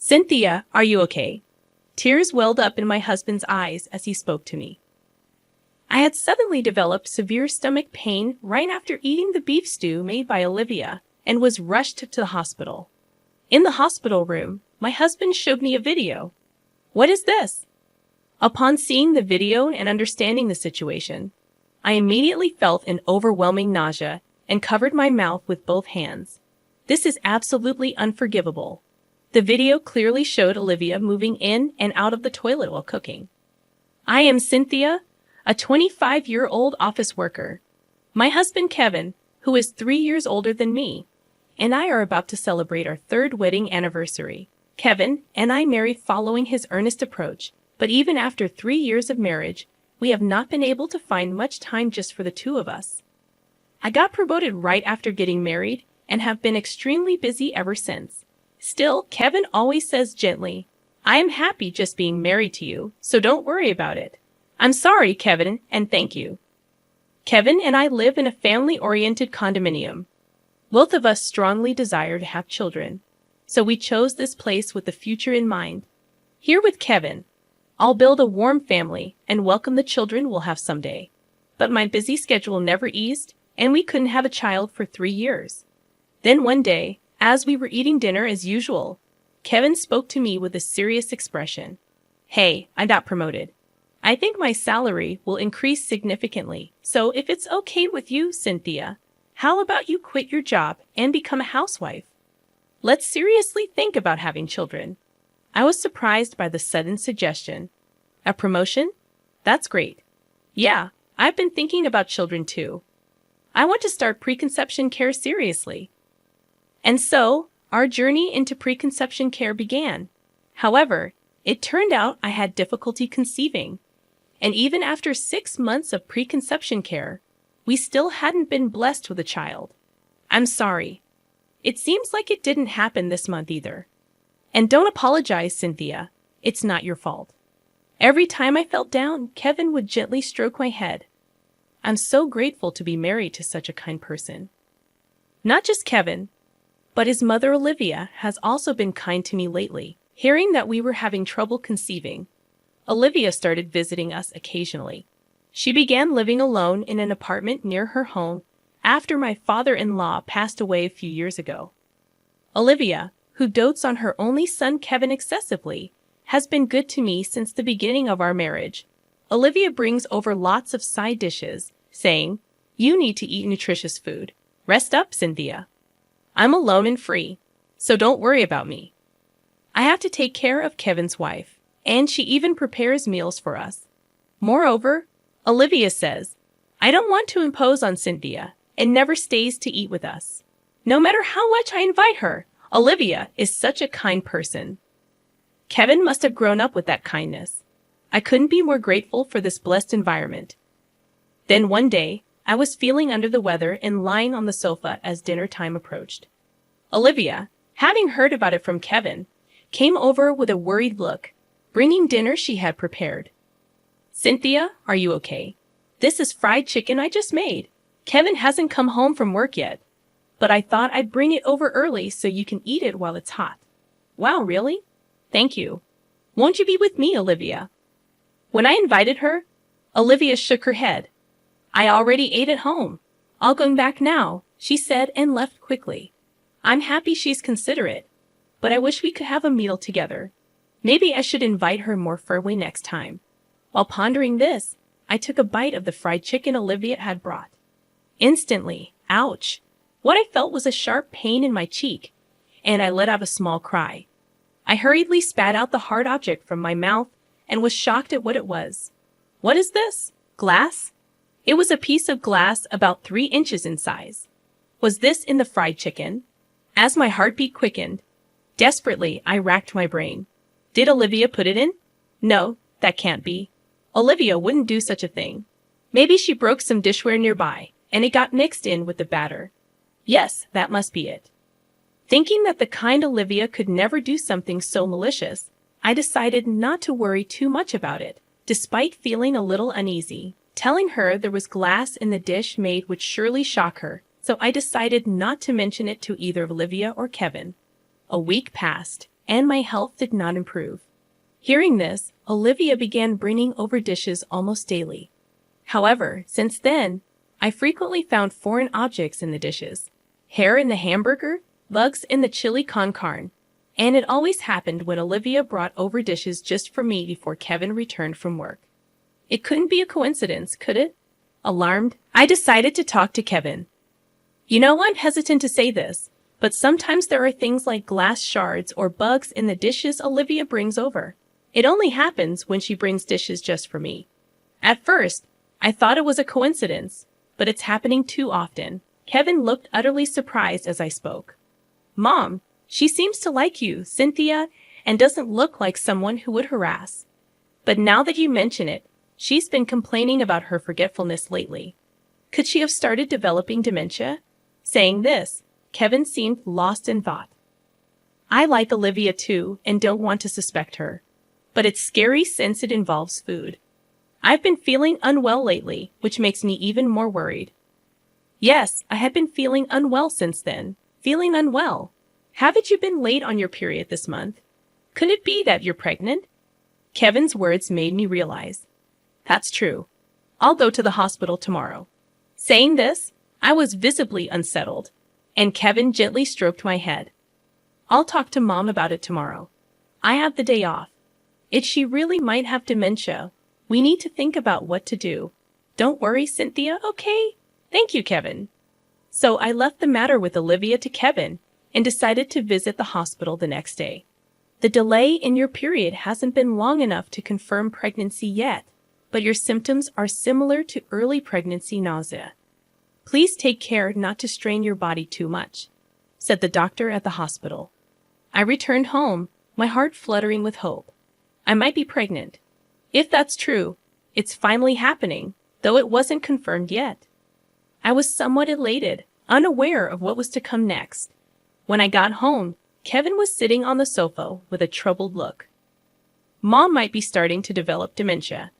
Cynthia, are you okay? Tears welled up in my husband's eyes as he spoke to me. I had suddenly developed severe stomach pain right after eating the beef stew made by Olivia and was rushed to the hospital. In the hospital room, my husband showed me a video. What is this? Upon seeing the video and understanding the situation, I immediately felt an overwhelming nausea and covered my mouth with both hands. This is absolutely unforgivable. The video clearly showed Olivia moving in and out of the toilet while cooking. I am Cynthia, a 25-year-old office worker. My husband Kevin, who is 3 years older than me, and I are about to celebrate our 3rd wedding anniversary. Kevin and I married following his earnest approach, but even after 3 years of marriage, we have not been able to find much time just for the two of us. I got promoted right after getting married and have been extremely busy ever since. Still, Kevin always says gently, I am happy just being married to you, so don't worry about it. I'm sorry, Kevin, and thank you. Kevin and I live in a family-oriented condominium. Both of us strongly desire to have children, so we chose this place with the future in mind. Here with Kevin, I'll build a warm family and welcome the children we'll have someday. But my busy schedule never eased, and we couldn't have a child for 3 years. Then one day, as we were eating dinner as usual, Kevin spoke to me with a serious expression. Hey, I got promoted. I think my salary will increase significantly, so if it's okay with you, Cynthia, how about you quit your job and become a housewife? Let's seriously think about having children. I was surprised by the sudden suggestion. A promotion? That's great. Yeah, I've been thinking about children too. I want to start preconception care seriously. And so, our journey into preconception care began. However, it turned out I had difficulty conceiving. And even after 6 months of preconception care, we still hadn't been blessed with a child. I'm sorry. It seems like it didn't happen this month either. And don't apologize, Cynthia. It's not your fault. Every time I felt down, Kevin would gently stroke my head. I'm so grateful to be married to such a kind person. Not just Kevin, but his mother Olivia has also been kind to me lately. Hearing that we were having trouble conceiving, Olivia started visiting us occasionally. She began living alone in an apartment near her home after my father-in-law passed away a few years ago. Olivia, who dotes on her only son Kevin excessively, has been good to me since the beginning of our marriage. Olivia brings over lots of side dishes, saying, You need to eat nutritious food. Rest up, Cynthia. I'm alone and free, so don't worry about me. I have to take care of Kevin's wife, and she even prepares meals for us. Moreover, Olivia says, I don't want to impose on Cynthia and never stays to eat with us. No matter how much I invite her, Olivia is such a kind person. Kevin must have grown up with that kindness. I couldn't be more grateful for this blessed environment. Then one day, I was feeling under the weather and lying on the sofa as dinner time approached. Olivia, having heard about it from Kevin, came over with a worried look, bringing dinner she had prepared. Cynthia, are you okay? This is fried chicken I just made. Kevin hasn't come home from work yet, but I thought I'd bring it over early so you can eat it while it's hot. Wow, really? Thank you. Won't you be with me, Olivia? When I invited her, Olivia shook her head. I already ate at home. I'll go back now, she said and left quickly. I'm happy she's considerate, but I wish we could have a meal together. Maybe I should invite her more firmly next time. While pondering this, I took a bite of the fried chicken Olivia had brought. Instantly, ouch! What I felt was a sharp pain in my cheek, and I let out a small cry. I hurriedly spat out the hard object from my mouth and was shocked at what it was. What is this? Glass? It was a piece of glass about 3 inches in size. Was this in the fried chicken? As my heartbeat quickened, desperately I racked my brain. Did Olivia put it in? No, that can't be. Olivia wouldn't do such a thing. Maybe she broke some dishware nearby, and it got mixed in with the batter. Yes, that must be it. Thinking that the kind Olivia could never do something so malicious, I decided not to worry too much about it, despite feeling a little uneasy. Telling her there was glass in the dish made would surely shock her, so I decided not to mention it to either Olivia or Kevin. A week passed, and my health did not improve. Hearing this, Olivia began bringing over dishes almost daily. However, since then, I frequently found foreign objects in the dishes. Hair in the hamburger, bugs in the chili con carne. And it always happened when Olivia brought over dishes just for me before Kevin returned from work. It couldn't be a coincidence, could it? Alarmed, I decided to talk to Kevin. You know, I'm hesitant to say this, but sometimes there are things like glass shards or bugs in the dishes Olivia brings over. It only happens when she brings dishes just for me. At first, I thought it was a coincidence, but it's happening too often. Kevin looked utterly surprised as I spoke. Mom, she seems to like you, Cynthia, and doesn't look like someone who would harass. But now that you mention it, she's been complaining about her forgetfulness lately. Could she have started developing dementia? Saying this, Kevin seemed lost in thought. I like Olivia too and don't want to suspect her. But it's scary since it involves food. I've been feeling unwell lately, which makes me even more worried. Yes, I had been feeling unwell since then. Feeling unwell. Haven't you been late on your period this month? Could it be that you're pregnant? Kevin's words made me realize. That's true. I'll go to the hospital tomorrow. Saying this, I was visibly unsettled, and Kevin gently stroked my head. I'll talk to Mom about it tomorrow. I have the day off. If she really might have dementia, we need to think about what to do. Don't worry, Cynthia, okay? Thank you, Kevin. So I left the matter with Olivia to Kevin and decided to visit the hospital the next day. The delay in your period hasn't been long enough to confirm pregnancy yet, but your symptoms are similar to early pregnancy nausea. Please take care not to strain your body too much, said the doctor at the hospital. I returned home, my heart fluttering with hope. I might be pregnant. If that's true, it's finally happening, though it wasn't confirmed yet. I was somewhat elated, unaware of what was to come next. When I got home, Kevin was sitting on the sofa with a troubled look. Mom might be starting to develop dementia.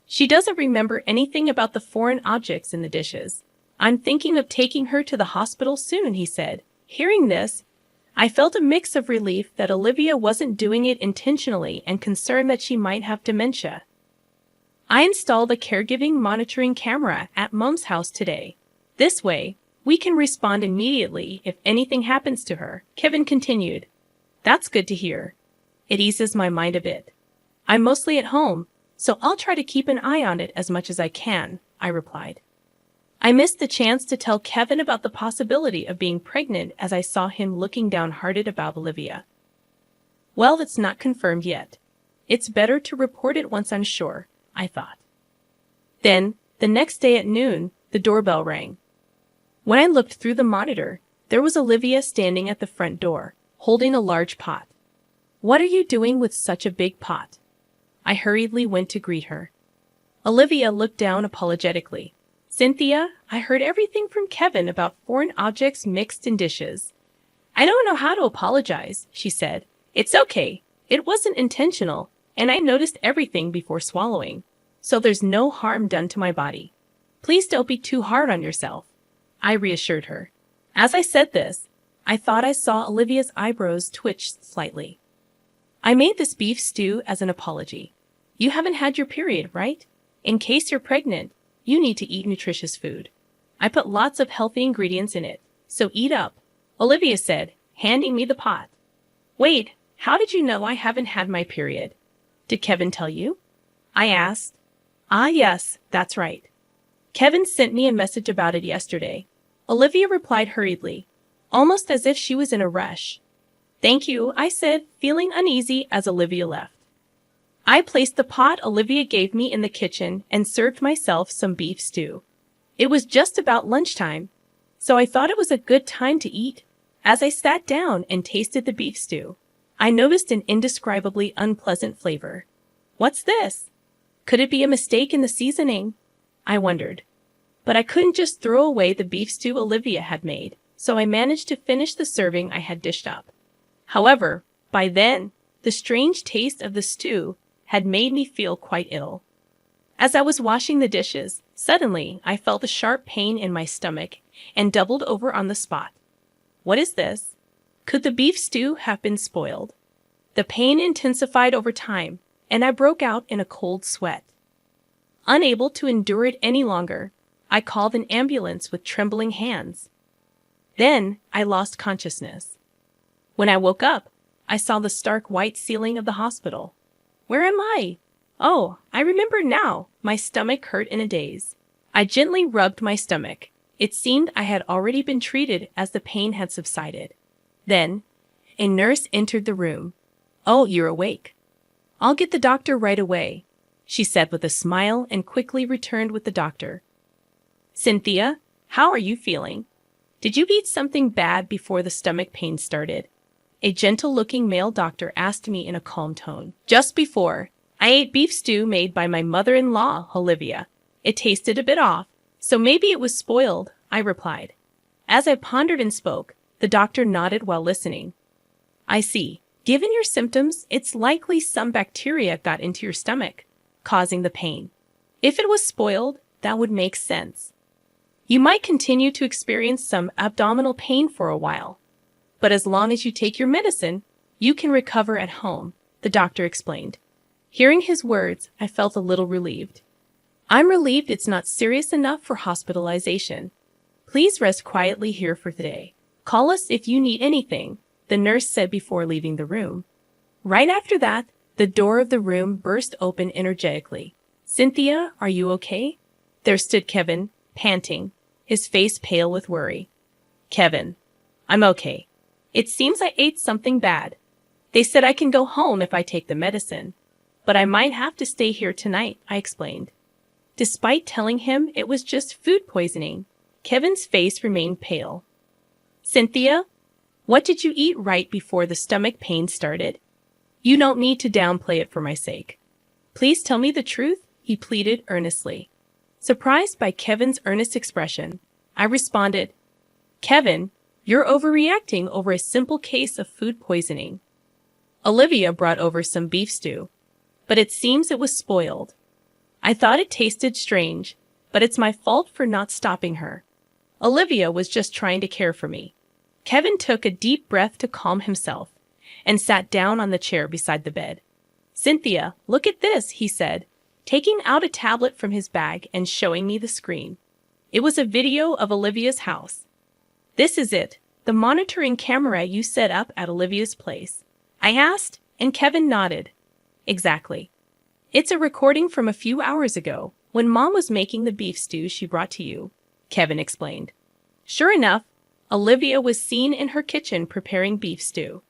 She doesn't remember anything about the foreign objects in the dishes. I'm thinking of taking her to the hospital soon, he said. Hearing this, I felt a mix of relief that Olivia wasn't doing it intentionally and concern that she might have dementia. I installed a caregiving monitoring camera at Mom's house today. This way, we can respond immediately if anything happens to her, Kevin continued. That's good to hear. It eases my mind a bit. I'm mostly at home, so I'll try to keep an eye on it as much as I can, I replied. I missed the chance to tell Kevin about the possibility of being pregnant as I saw him looking downhearted about Olivia. Well, it's not confirmed yet. It's better to report it once I'm sure, I thought. Then, the next day at noon, the doorbell rang. When I looked through the monitor, there was Olivia standing at the front door, holding a large pot. What are you doing with such a big pot? I hurriedly went to greet her. Olivia looked down apologetically. Cynthia, I heard everything from Kevin about foreign objects mixed in dishes. I don't know how to apologize, she said. It's okay. It wasn't intentional, and I noticed everything before swallowing. So there's no harm done to my body. Please don't be too hard on yourself, I reassured her. As I said this, I thought I saw Olivia's eyebrows twitch slightly. I made this beef stew as an apology. You haven't had your period, right? In case you're pregnant, you need to eat nutritious food. I put lots of healthy ingredients in it, so eat up, Olivia said, handing me the pot. Wait, how did you know I haven't had my period? Did Kevin tell you? I asked. Ah, yes, that's right. Kevin sent me a message about it yesterday. Olivia replied hurriedly, almost as if she was in a rush. Thank you, I said, feeling uneasy as Olivia left. I placed the pot Olivia gave me in the kitchen and served myself some beef stew. It was just about lunchtime, so I thought it was a good time to eat. As I sat down and tasted the beef stew, I noticed an indescribably unpleasant flavor. What's this? Could it be a mistake in the seasoning? I wondered. But I couldn't just throw away the beef stew Olivia had made, so I managed to finish the serving I had dished up. However, by then, the strange taste of the stew had made me feel quite ill. As I was washing the dishes, suddenly I felt a sharp pain in my stomach and doubled over on the spot. What is this? Could the beef stew have been spoiled? The pain intensified over time, and I broke out in a cold sweat. Unable to endure it any longer, I called an ambulance with trembling hands. Then I lost consciousness. When I woke up, I saw the stark white ceiling of the hospital. Where am I? Oh, I remember now. My stomach hurt in a daze. I gently rubbed my stomach. It seemed I had already been treated as the pain had subsided. Then, a nurse entered the room. "Oh, you're awake. I'll get the doctor right away," she said with a smile and quickly returned with the doctor. "Cynthia, how are you feeling? Did you eat something bad before the stomach pain started?" A gentle-looking male doctor asked me in a calm tone. "Just before. I ate beef stew made by my mother-in-law, Olivia. It tasted a bit off, so maybe it was spoiled," I replied. As I pondered and spoke, the doctor nodded while listening. "I see. Given your symptoms, it's likely some bacteria got into your stomach, causing the pain. If it was spoiled, that would make sense. You might continue to experience some abdominal pain for a while, but as long as you take your medicine, you can recover at home," the doctor explained. Hearing his words, I felt a little relieved. "I'm relieved it's not serious enough for hospitalization. Please rest quietly here for today. Call us if you need anything," the nurse said before leaving the room. Right after that, the door of the room burst open energetically. "Cynthia, are you okay?" There stood Kevin, panting, his face pale with worry. "Kevin, I'm okay. It seems I ate something bad. They said I can go home if I take the medicine, but I might have to stay here tonight," I explained. Despite telling him it was just food poisoning, Kevin's face remained pale. "Cynthia, what did you eat right before the stomach pain started? You don't need to downplay it for my sake. Please tell me the truth," he pleaded earnestly. Surprised by Kevin's earnest expression, I responded, "Kevin, you're overreacting over a simple case of food poisoning. Olivia brought over some beef stew, but it seems it was spoiled. I thought it tasted strange, but it's my fault for not stopping her. Olivia was just trying to care for me." Kevin took a deep breath to calm himself and sat down on the chair beside the bed. "Cynthia, look at this," he said, taking out a tablet from his bag and showing me the screen. It was a video of Olivia's house. "This is it, the monitoring camera you set up at Olivia's place?" I asked, and Kevin nodded. "Exactly. It's a recording from a few hours ago, when Mom was making the beef stew she brought to you," Kevin explained. Sure enough, Olivia was seen in her kitchen preparing beef stew.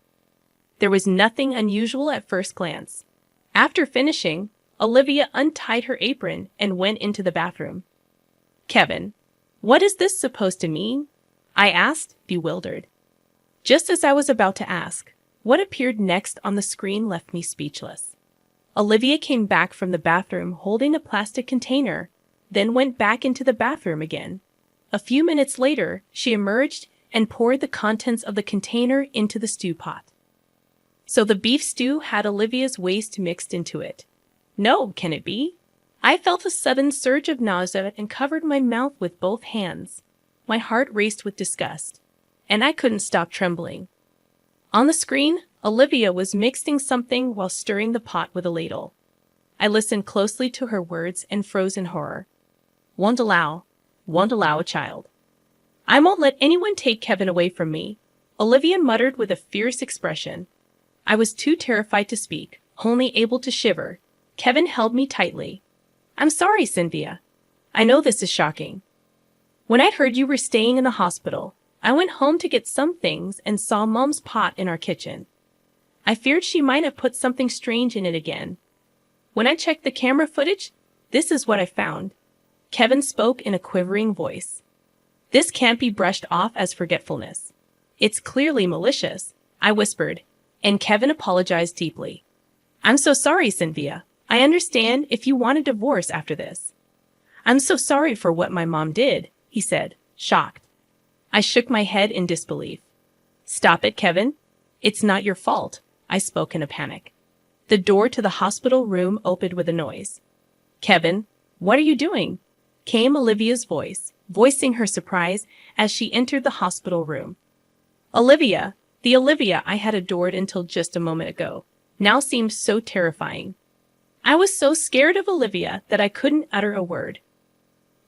There was nothing unusual at first glance. After finishing, Olivia untied her apron and went into the bathroom. "Kevin, what is this supposed to mean?" I asked, bewildered. Just as I was about to ask, what appeared next on the screen left me speechless. Olivia came back from the bathroom holding a plastic container, then went back into the bathroom again. A few minutes later, she emerged and poured the contents of the container into the stew pot. So the beef stew had Olivia's waste mixed into it. No, can it be? I felt a sudden surge of nausea and covered my mouth with both hands. My heart raced with disgust, and I couldn't stop trembling. On the screen, Olivia was mixing something while stirring the pot with a ladle. I listened closely to her words and froze in horror. Won't allow a child. I won't let anyone take Kevin away from me," Olivia muttered with a fierce expression. I was too terrified to speak, only able to shiver. Kevin held me tightly. "I'm sorry, Cynthia. I know this is shocking. When I heard you were staying in the hospital, I went home to get some things and saw Mom's pot in our kitchen. I feared she might have put something strange in it again. When I checked the camera footage, this is what I found." Kevin spoke in a quivering voice. "This can't be brushed off as forgetfulness. It's clearly malicious," I whispered, and Kevin apologized deeply. "I'm so sorry, Cynthia. I understand if you want a divorce after this." "I'm so sorry for what my mom did," he said, shocked. I shook my head in disbelief. "Stop it, Kevin. It's not your fault," I spoke in a panic. The door to the hospital room opened with a noise. "Kevin, what are you doing?" came Olivia's voice, voicing her surprise as she entered the hospital room. Olivia, the Olivia I had adored until just a moment ago. now seemed so terrifying. I was so scared of Olivia that I couldn't utter a word.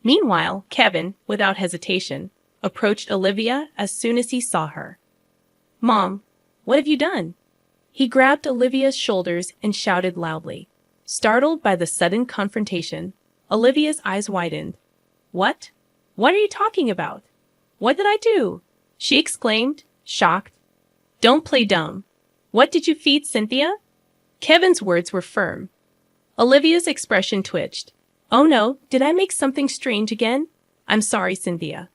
Meanwhile, Kevin, without hesitation, approached Olivia as soon as he saw her. "Mom, what have you done?" He grabbed Olivia's shoulders and shouted loudly. Startled by the sudden confrontation, Olivia's eyes widened. "What? What are you talking about? What did I do?" she exclaimed, shocked. "Don't play dumb. What did you feed Cynthia?" Kevin's words were firm. Olivia's expression twitched. "Oh no, did I make something strange again? I'm sorry, Cynthia.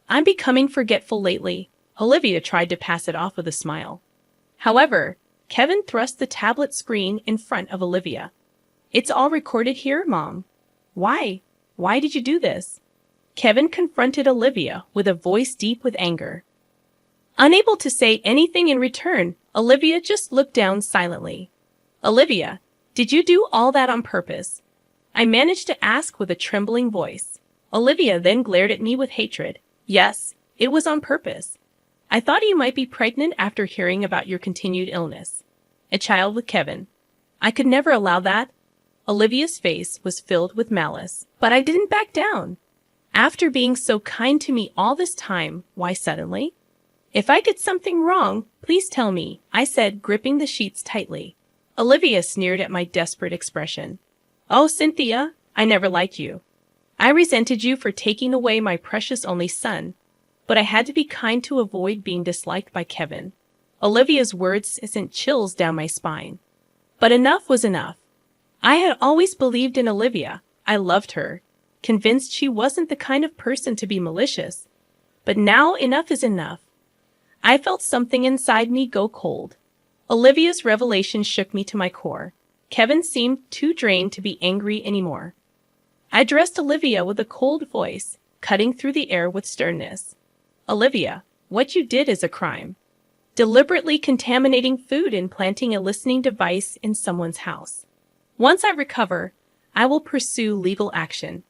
I'm becoming forgetful lately." Olivia tried to pass it off with a smile. However, Kevin thrust the tablet screen in front of Olivia. "It's all recorded here, Mom. Why? Why did you do this?" Kevin confronted Olivia with a voice deep with anger. Unable to say anything in return, Olivia just looked down silently. "Olivia, did you do all that on purpose?" I managed to ask with a trembling voice. Olivia then glared at me with hatred. "Yes, it was on purpose. I thought you might be pregnant after hearing about your continued illness. A child with Kevin. I could never allow that." Olivia's face was filled with malice, but I didn't back down. "After being so kind to me all this time, why suddenly?" "If I did something wrong, please tell me," I said, gripping the sheets tightly. Olivia sneered at my desperate expression. "Oh, Cynthia, I never liked you. I resented you for taking away my precious only son, but I had to be kind to avoid being disliked by Kevin." Olivia's words sent chills down my spine. But enough was enough. I had always believed in Olivia. I loved her, convinced she wasn't the kind of person to be malicious. But now enough is enough. I felt something inside me go cold. Olivia's revelation shook me to my core. Kevin seemed too drained to be angry anymore. I addressed Olivia with a cold voice, cutting through the air with sternness. "Olivia, what you did is a crime. Deliberately contaminating food and planting a listening device in someone's house. Once I recover, I will pursue legal action.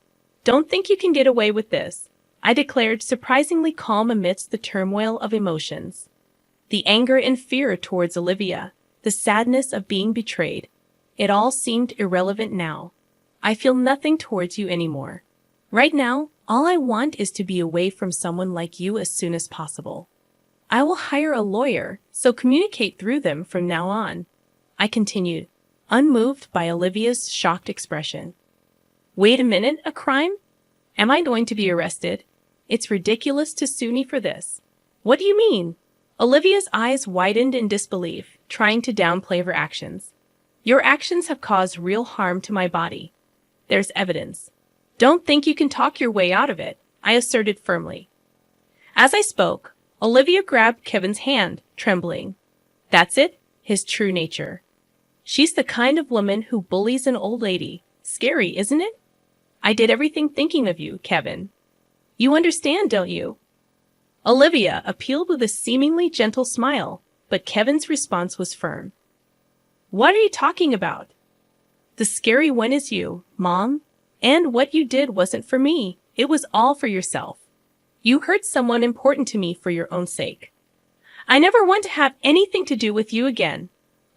Don't think you can get away with this," I declared, surprisingly calm amidst the turmoil of emotions. The anger and fear towards Olivia, the sadness of being betrayed, it all seemed irrelevant now. "I feel nothing towards you anymore. Right now, all I want is to be away from someone like you as soon as possible. I will hire a lawyer, so communicate through them from now on," I continued, unmoved by Olivia's shocked expression. "Wait a minute, a crime? Am I going to be arrested? It's ridiculous to sue me for this." "What do you mean?" Olivia's eyes widened in disbelief, trying to downplay her actions. "Your actions have caused real harm to my body. There's evidence. Don't think you can talk your way out of it," I asserted firmly. As I spoke, Olivia grabbed Kevin's hand, trembling. "That's it, his true nature. She's the kind of woman who bullies an old lady. Scary, isn't it? I did everything thinking of you, Kevin. You understand, don't you?" Olivia appealed with a seemingly gentle smile, but Kevin's response was firm. "What are you talking about? The scary one is you, Mom. And what you did wasn't for me. It was all for yourself. You hurt someone important to me for your own sake. I never want to have anything to do with you again.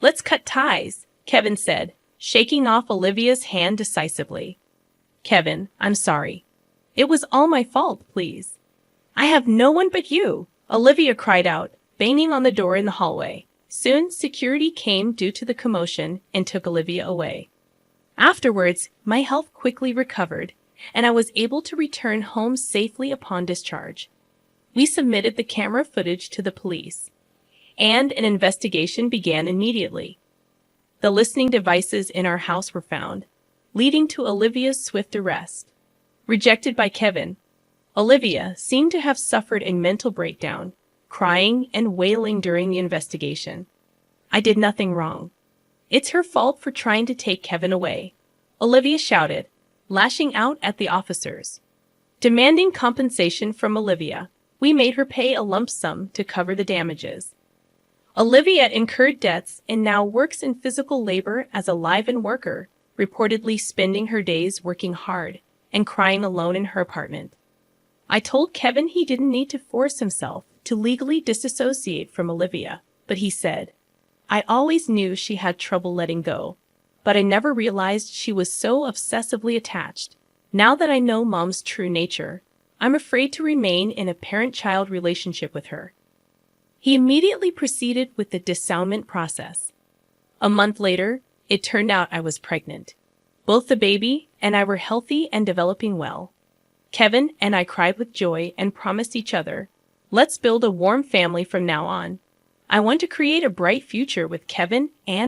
Let's cut ties," Kevin said, shaking off Olivia's hand decisively. "Kevin, I'm sorry. It was all my fault, please." "I have no one but you," Olivia cried out, banging on the door in the hallway. Soon, security came due to the commotion and took Olivia away. Afterwards, my health quickly recovered, and I was able to return home safely upon discharge. We submitted the camera footage to the police, and an investigation began immediately. The listening devices in our house were found, leading to Olivia's swift arrest. Rejected by Kevin, Olivia seemed to have suffered a mental breakdown, crying and wailing during the investigation. "I did nothing wrong. It's her fault for trying to take Kevin away," Olivia shouted, lashing out at the officers. Demanding compensation from Olivia, we made her pay a lump sum to cover the damages. Olivia incurred debts and now works in physical labor as a live-in worker, reportedly spending her days working hard and crying alone in her apartment. I told Kevin he didn't need to force himself to legally disassociate from Olivia, but he said, I always knew she had trouble letting go, but I never realized she was so obsessively attached. Now that I know Mom's true nature, I'm afraid to remain in a parent-child relationship with her. He immediately proceeded with the dissownment process. A month later, it turned out I was pregnant. Both the baby and I were healthy and developing well. Kevin and I cried with joy and promised each other, let's build a warm family from now on. I want to create a bright future with Kevin and